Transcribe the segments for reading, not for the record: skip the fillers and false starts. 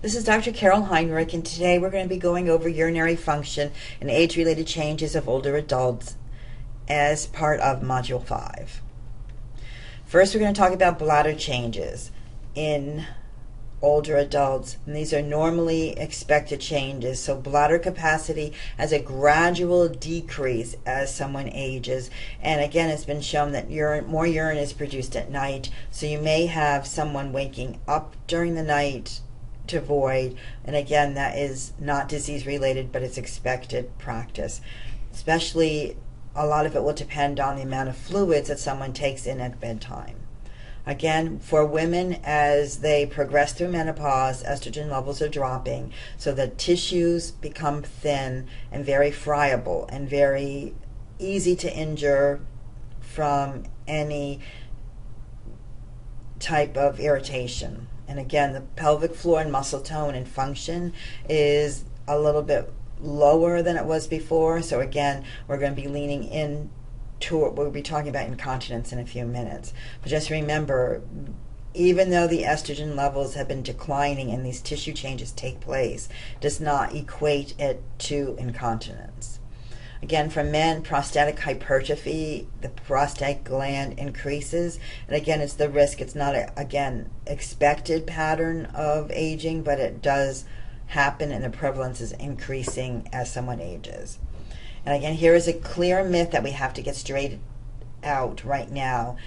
This is Dr. Carol Heinrich, and today we're going to be going over urinary function and age-related changes of older adults as part of Module 5. First, we're going to talk about bladder changes in older adults, and these are normally expected changes. So bladder capacity has a gradual decrease as someone ages, and again, it's been shown that more urine is produced at night, so you may have someone waking up during the night to void, and again, that is not disease related, but it's expected practice. Especially, a lot of it will depend on the amount of fluids that someone takes in at bedtime. Again, for women, as they progress through menopause, estrogen levels are dropping, so the tissues become thin and very friable and very easy to injure from any type of irritation. And again, the pelvic floor and muscle tone and function is a little bit lower than it was before. So again, we're going to be leaning in to what we'll be talking about incontinence in a few minutes. But just remember, even though the estrogen levels have been declining and these tissue changes take place, does not equate it to incontinence. Again, for men, prostatic hypertrophy, the prostate gland increases. And again, it's the risk. It's not, again, expected pattern of aging, but it does happen, and the prevalence is increasing as someone ages. And again, here is a clear myth that we have to get straight out right now.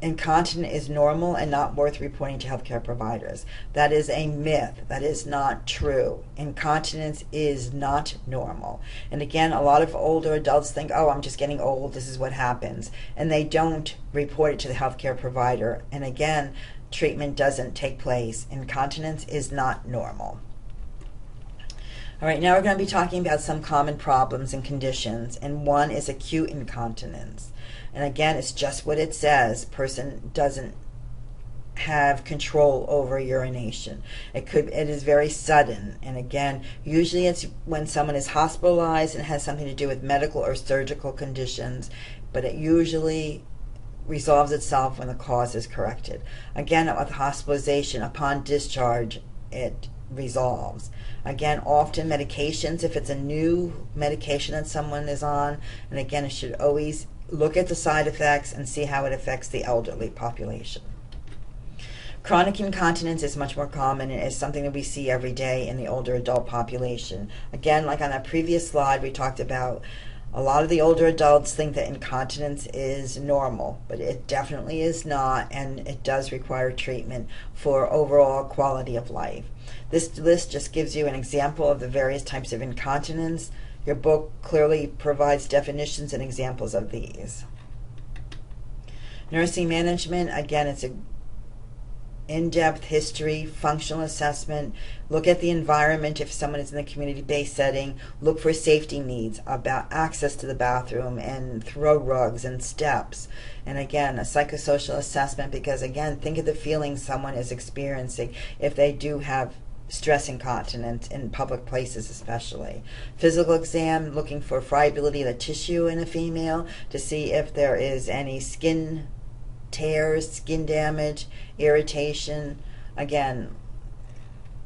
Incontinence is normal and not worth reporting to healthcare providers. That is a myth. That is not true. Incontinence is not normal. And again, a lot of older adults think, oh, I'm just getting old, this is what happens. And they don't report it to the healthcare provider. And again, treatment doesn't take place. Incontinence is not normal. All right, now we're going to be talking about some common problems and conditions, and one is acute incontinence. And again, it's just what it says. Person doesn't have control over urination. It is very sudden, and again, usually it's when someone is hospitalized and has something to do with medical or surgical conditions, but it usually resolves itself when the cause is corrected. Again, with hospitalization, upon discharge, it resolves. Again, often medications, if it's a new medication that someone is on, and again, it should always look at the side effects and see how it affects the elderly population. Chronic incontinence is much more common and is something that we see every day in the older adult population. Again, like on that previous slide, we talked about a lot of the older adults think that incontinence is normal, but it definitely is not, and it does require treatment for overall quality of life. This list just gives you an example of the various types of incontinence. Your book clearly provides definitions and examples of these. Nursing management, again, it's a in-depth history, functional assessment, look at the environment if someone is in the community-based setting, look for safety needs about access to the bathroom and throw rugs and steps. And again, a psychosocial assessment, because again, think of the feelings someone is experiencing if they do have stress incontinence in public places especially. Physical exam, looking for friability of the tissue in a female to see if there is any skin tears, skin damage, irritation. Again,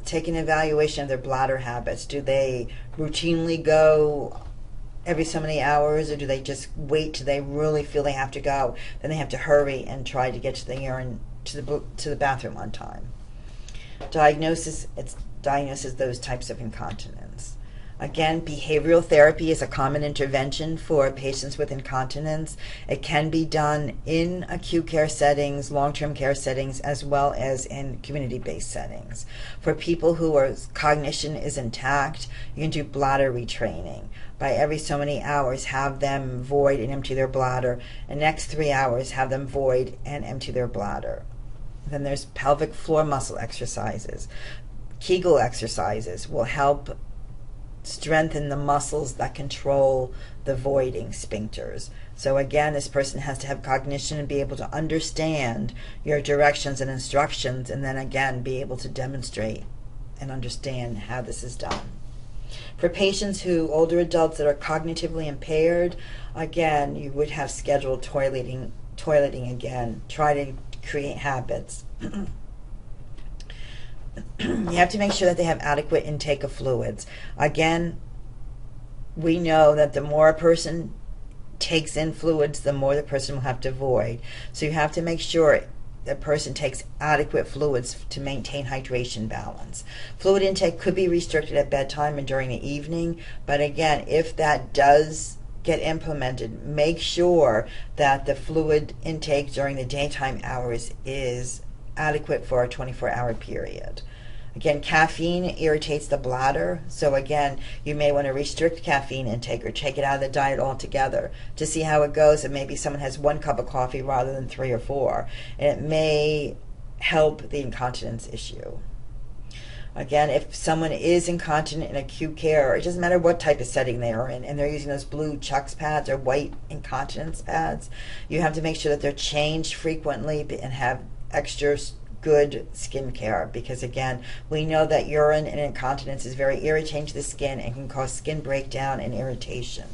take an evaluation of their bladder habits. Do they routinely go every so many hours, or do they just wait till they really feel they have to go? Then they have to hurry and try to get to the urine to the bathroom on time. Diagnosis, it diagnoses those types of incontinence. Again, behavioral therapy is a common intervention for patients with incontinence. It can be done in acute care settings, long-term care settings, as well as in community-based settings. For people whose cognition is intact, you can do bladder retraining. By every so many hours, have them void and empty their bladder. The next 3 hours, have them void and empty their bladder. Then there's pelvic floor muscle exercises. Kegel exercises will help strengthen the muscles that control the voiding sphincters. So again, this person has to have cognition and be able to understand your directions and instructions, and then again be able to demonstrate and understand how this is done. For patients older adults that are cognitively impaired, again, you would have scheduled toileting again. Try to create habits. You have to make sure that they have adequate intake of fluids. Again, we know that the more a person takes in fluids, the more the person will have to void. So you have to make sure the person takes adequate fluids to maintain hydration balance. Fluid intake could be restricted at bedtime and during the evening, but again, if that does get implemented, make sure that the fluid intake during the daytime hours is adequate for a 24-hour period. Again, caffeine irritates the bladder, so again, you may want to restrict caffeine intake or take it out of the diet altogether to see how it goes. And maybe someone has 1 cup of coffee rather than 3 or 4, and it may help the incontinence issue. Again, if someone is incontinent in acute care, it doesn't matter what type of setting they are in, and they're using those blue Chucks pads or white incontinence pads, you have to make sure that they're changed frequently and have extra good skin care, because again, we know that urine and incontinence is very irritating to the skin and can cause skin breakdown and irritation.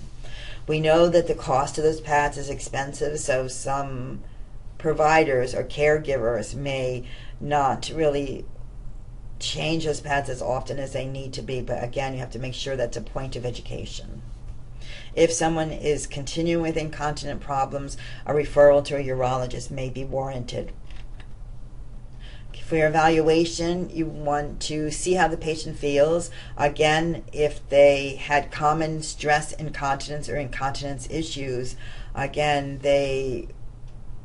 We know that the cost of those pads is expensive, so some providers or caregivers may not really change those pads as often as they need to be, but again, you have to make sure that's a point of education. If someone is continuing with incontinent problems, a referral to a urologist may be warranted. For your evaluation, you want to see how the patient feels. Again, if they had common stress incontinence or incontinence issues, again, they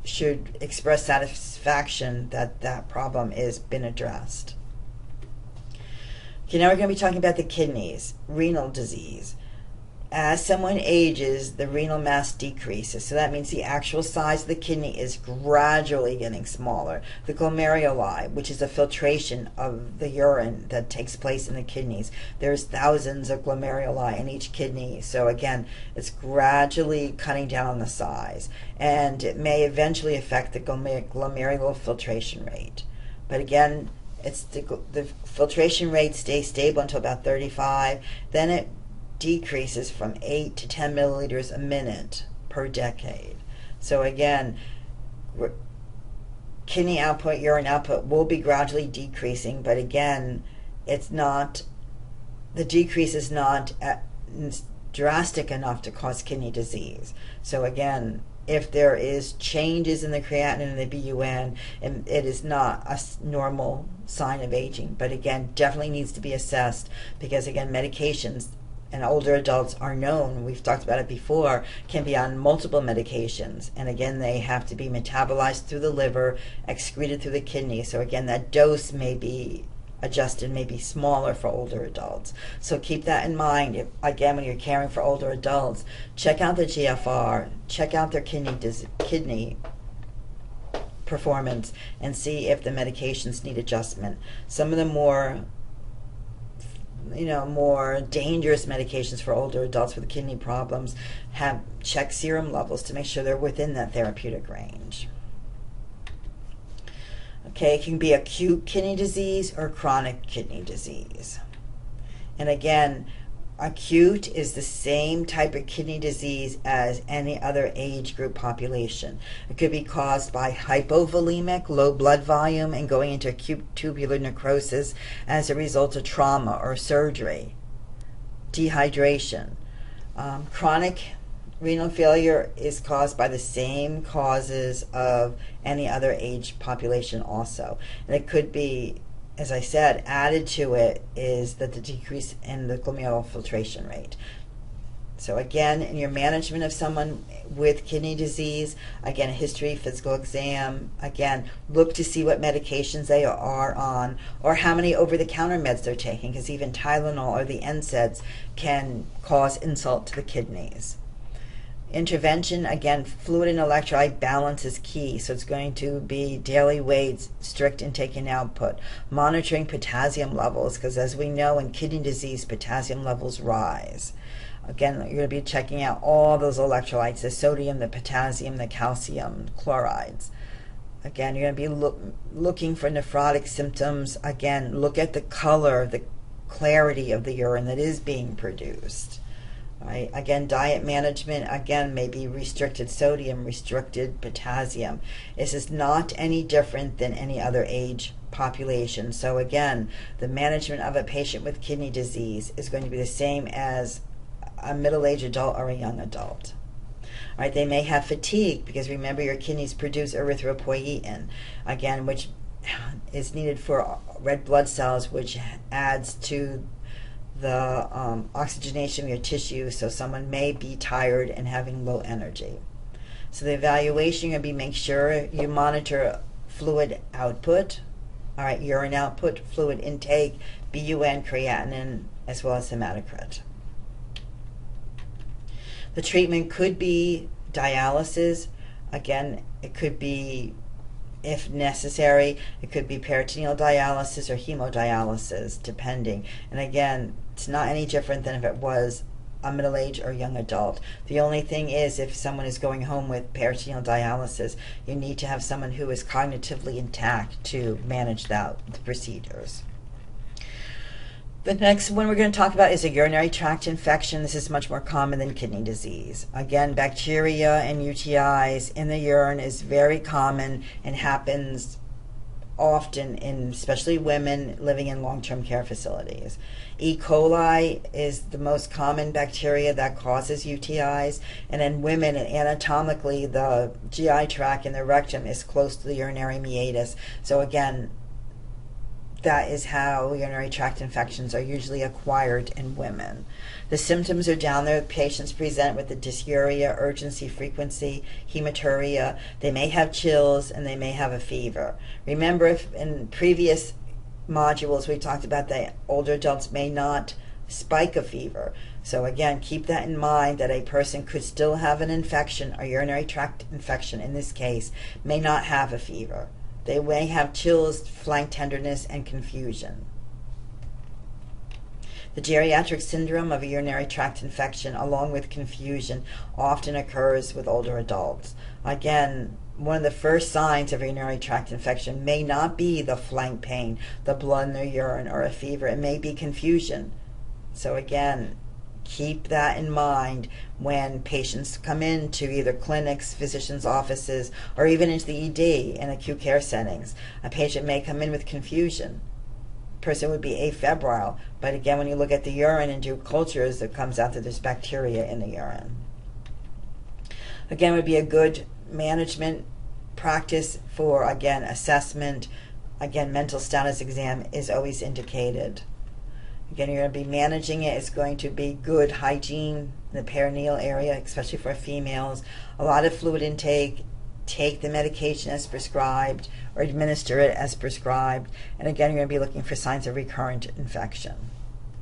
should express satisfaction that that problem has been addressed. Okay, now we're going to be talking about the kidneys, renal disease. As someone ages, the renal mass decreases. So that means the actual size of the kidney is gradually getting smaller. The glomeruli, which is a filtration of the urine that takes place in the kidneys, there's thousands of glomeruli in each kidney. So again, it's gradually cutting down on the size. And it may eventually affect the glomerular filtration rate. But again, it's the filtration rate stays stable until about 35. Then it decreases from 8 to 10 milliliters a minute per decade. So again, kidney output, urine output will be gradually decreasing, but again, it's not, the decrease is not drastic enough to cause kidney disease. So again, if there is changes in the creatinine and the BUN, and it is not a normal sign of aging, but again, definitely needs to be assessed, because again, medications and older adults are known, we've talked about it before, can be on multiple medications. And again, they have to be metabolized through the liver, excreted through the kidney. So again, that dose may be adjusted, may be smaller for older adults. So keep that in mind. Again, when you're caring for older adults, check out the GFR, check out their kidney performance, and see if the medications need adjustment. Some of the more dangerous medications for older adults with kidney problems have checked serum levels to make sure they're within that therapeutic range. Okay, it can be acute kidney disease or chronic kidney disease. And again, acute is the same type of kidney disease as any other age group population. It could be caused by hypovolemic, low blood volume, and going into acute tubular necrosis as a result of trauma or surgery, dehydration. Chronic renal failure is caused by the same causes of any other age population also. And it could be, as I said, added to it is that the decrease in the glomerular filtration rate. So again, in your management of someone with kidney disease, again, a history, physical exam, again, look to see what medications they are on or how many over-the-counter meds they're taking, because even Tylenol or the NSAIDs can cause insult to the kidneys. Intervention, again, fluid and electrolyte balance is key. So it's going to be daily weights, strict intake and output, monitoring potassium levels, because as we know in kidney disease, potassium levels rise. Again, you're going to be checking out all those electrolytes, the sodium, the potassium, the calcium, chlorides. Again, you're going to be looking for nephrotic symptoms. Again, look at the color, the clarity of the urine that is being produced. Right? Again, diet management, again, maybe restricted sodium, restricted potassium. This is not any different than any other age population. So again, the management of a patient with kidney disease is going to be the same as a middle-aged adult or a young adult. All right, they may have fatigue because remember your kidneys produce erythropoietin, again, which is needed for red blood cells, which adds to the oxygenation of your tissue, so someone may be tired and having low energy. So the evaluation, you're going to be make sure you monitor fluid output, all right, urine output, fluid intake, BUN, creatinine, as well as hematocrit. The treatment could be dialysis. Again, it could be, if necessary, it could be peritoneal dialysis or hemodialysis, depending. And again, it's not any different than if it was a middle-aged or young adult. The only thing is, if someone is going home with peritoneal dialysis, you need to have someone who is cognitively intact to manage the procedures. The next one we're going to talk about is a urinary tract infection. This is much more common than kidney disease. Again, bacteria and UTIs in the urine is very common and happens often in especially women living in long-term care facilities. E. coli is the most common bacteria that causes UTIs, and in women, anatomically, the GI tract and the rectum is close to the urinary meatus. So again, that is how urinary tract infections are usually acquired in women. The symptoms are down there. Patients present with the dysuria, urgency, frequency, hematuria. They may have chills and they may have a fever. Remember, if in previous modules we talked about that older adults may not spike a fever. So again, keep that in mind, that a person could still have an infection, a urinary tract infection in this case, may not have a fever. They may have chills, flank tenderness, and confusion. The geriatric syndrome of a urinary tract infection, along with confusion, often occurs with older adults. Again, one of the first signs of a urinary tract infection may not be the flank pain, the blood in the urine, or a fever. It may be confusion. So again, keep that in mind when patients come into either clinics, physicians' offices, or even into the ED in acute care settings. A patient may come in with confusion. Person would be afebrile, but again, when you look at the urine and do cultures, it comes out that there's bacteria in the urine. Again, would be a good management practice for, again, assessment. Again, mental status exam is always indicated. Again, you're going to be managing it. It's going to be good hygiene in the perineal area, especially for females. A lot of fluid intake. Take the medication as prescribed or administer it as prescribed. And again, you're going to be looking for signs of recurrent infection.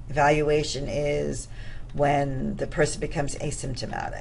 Evaluation is when the person becomes asymptomatic.